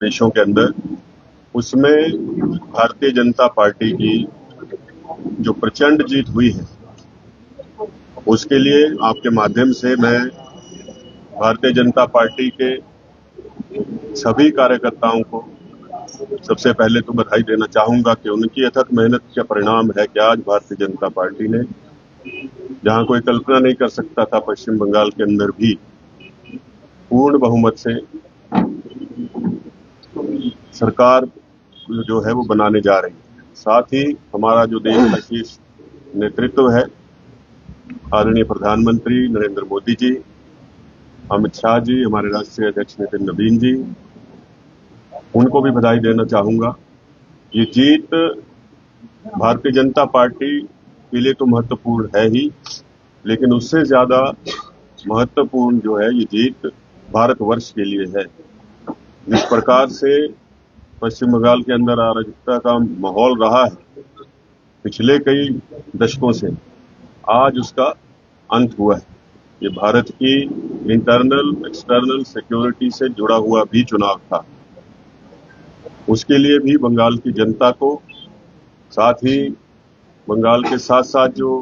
देशों के अंदर, उसमें भारतीय जनता पार्टी की जो प्रचंड जीत हुई है, उसके लिए आपके माध्यम से मैं भारतीय जनता पार्टी के सभी कार्यकर्ताओं को सबसे पहले तो बधाई देना चाहूंगा कि उनकी अथक मेहनत का परिणाम है कि आज भारतीय जनता पार्टी ने, जहां कोई कल्पना नहीं कर सकता था, पश्चिम बंगाल के अंदर भी पूर्ण बहुमत से सरकार जो है वो बनाने जा रही है। साथ ही हमारा जो देश का शीर्ष नेतृत्व है, आदरणीय प्रधानमंत्री नरेंद्र मोदी जी, अमित शाह जी, हमारे राष्ट्रीय अध्यक्ष नितिन नवीन जी, उनको भी बधाई देना चाहूंगा। ये जीत भारतीय जनता पार्टी के लिए तो महत्वपूर्ण है ही, लेकिन उससे ज्यादा महत्वपूर्ण जो है ये जीत भारतवर्ष के लिए है। जिस प्रकार से पश्चिम बंगाल के अंदर अराजकता का माहौल रहा है पिछले कई दशकों से, आज उसका अंत हुआ है। ये भारत की इंटरनल एक्सटर्नल सिक्योरिटी से जुड़ा हुआ भी चुनाव था। उसके लिए भी बंगाल की जनता को, साथ ही बंगाल के साथ साथ जो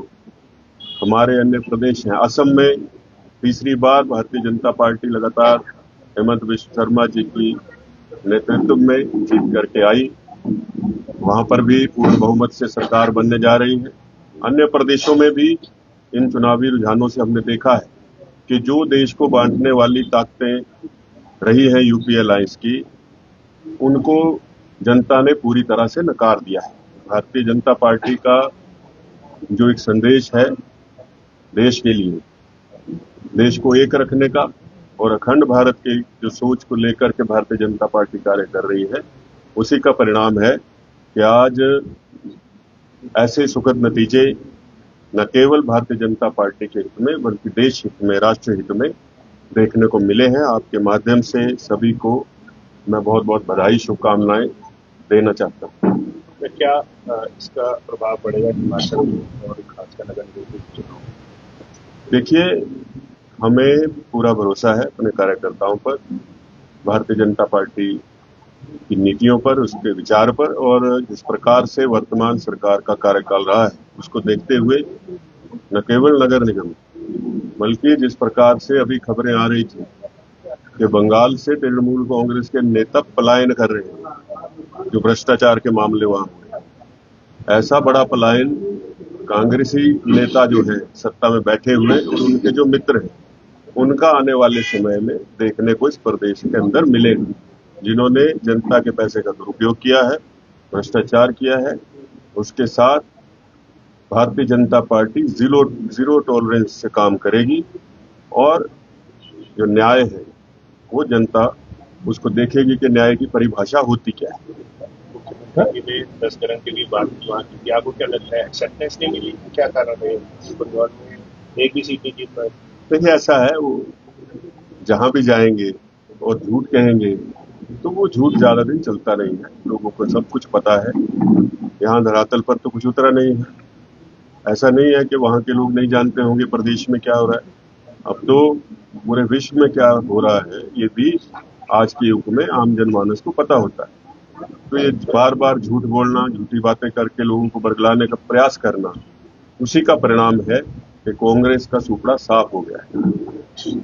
हमारे अन्य प्रदेश हैं, असम में तीसरी बार भारतीय जनता पार्टी लगातार हेमंत बिश्व शर्मा जी की नेतृत्व में जीत करके आई। वहां पर भी पूर्ण बहुमत से सरकार बनने जा रही है। अन्य प्रदेशों में भी इन चुनावी रुझानों से हमने देखा है कि जो देश को बांटने वाली ताकतें रही हैं यूपीए अलायंस की, उनको जनता ने पूरी तरह से नकार दिया है। भारतीय जनता पार्टी का जो एक संदेश है देश के लिए, देश को एक रखने का और अखंड भारत की जो सोच को लेकर के भारतीय जनता पार्टी कार्य कर रही है, उसी का परिणाम है कि आज ऐसे सुखद नतीजे न केवल भारतीय जनता पार्टी के हित में बल्कि देश हित में, राष्ट्र हित में देखने को मिले हैं। आपके माध्यम से सभी को मैं बहुत बहुत बधाई, शुभकामनाएं देना चाहता हूँ। तो क्या इसका प्रभाव पड़ेगा हिमाचल और खासकर नगर निगम चुनाव? देखिए, हमें पूरा भरोसा है अपने कार्यकर्ताओं पर, भारतीय जनता पार्टी की नीतियों पर, उसके विचार पर, और जिस प्रकार से वर्तमान सरकार का कार्यकाल रहा है उसको देखते हुए न केवल नगर निगम बल्कि जिस प्रकार से अभी खबरें आ रही थी कि बंगाल से तृणमूल कांग्रेस के नेता पलायन कर रहे हैं, जो भ्रष्टाचार के मामले वहां हुए, ऐसा बड़ा पलायन कांग्रेसी नेता जो है सत्ता में बैठे हुए और उनके जो मित्र हैं, उनका आने वाले समय में देखने को इस प्रदेश के अंदर मिलेगा, जिन्होंने जनता के पैसे का दुरुपयोग किया है, भ्रष्टाचार किया है। उसके साथ Bharatiya Janata party zero tolerance से काम करेगी और जो न्याय है वो जनता उसको देखेगी कि न्याय की परिभाषा होती क्या है। मुख्यमंत्री में 10 करोड़ की भी बात वहाँ की, आपको क्या लगता है एक्सेप्टेंस नहीं मिली, क्या कारण है? बंगाल में एक भी सीट नहीं जीत पाए। देखिए, ऐसा है, वो जहां भी जाएंगे और झूठ कहेंगे तो वो झूठ ज्यादा दिन चलता नहीं है। लोगों को सब कुछ पता है, यहाँ धरातल पर तो कुछ उतरा नहीं है। ऐसा नहीं है कि वहां के लोग नहीं जानते होंगे प्रदेश में क्या हो रहा है। अब तो पूरे विश्व में क्या हो रहा है ये भी आज के युग में आम जनमानस को पता होता है। तो ये बार बार झूठ बोलना, झूठी बातें करके लोगों को बरगलाने का प्रयास करना, उसी का परिणाम है कि कांग्रेस का सूपड़ा साफ हो गया है।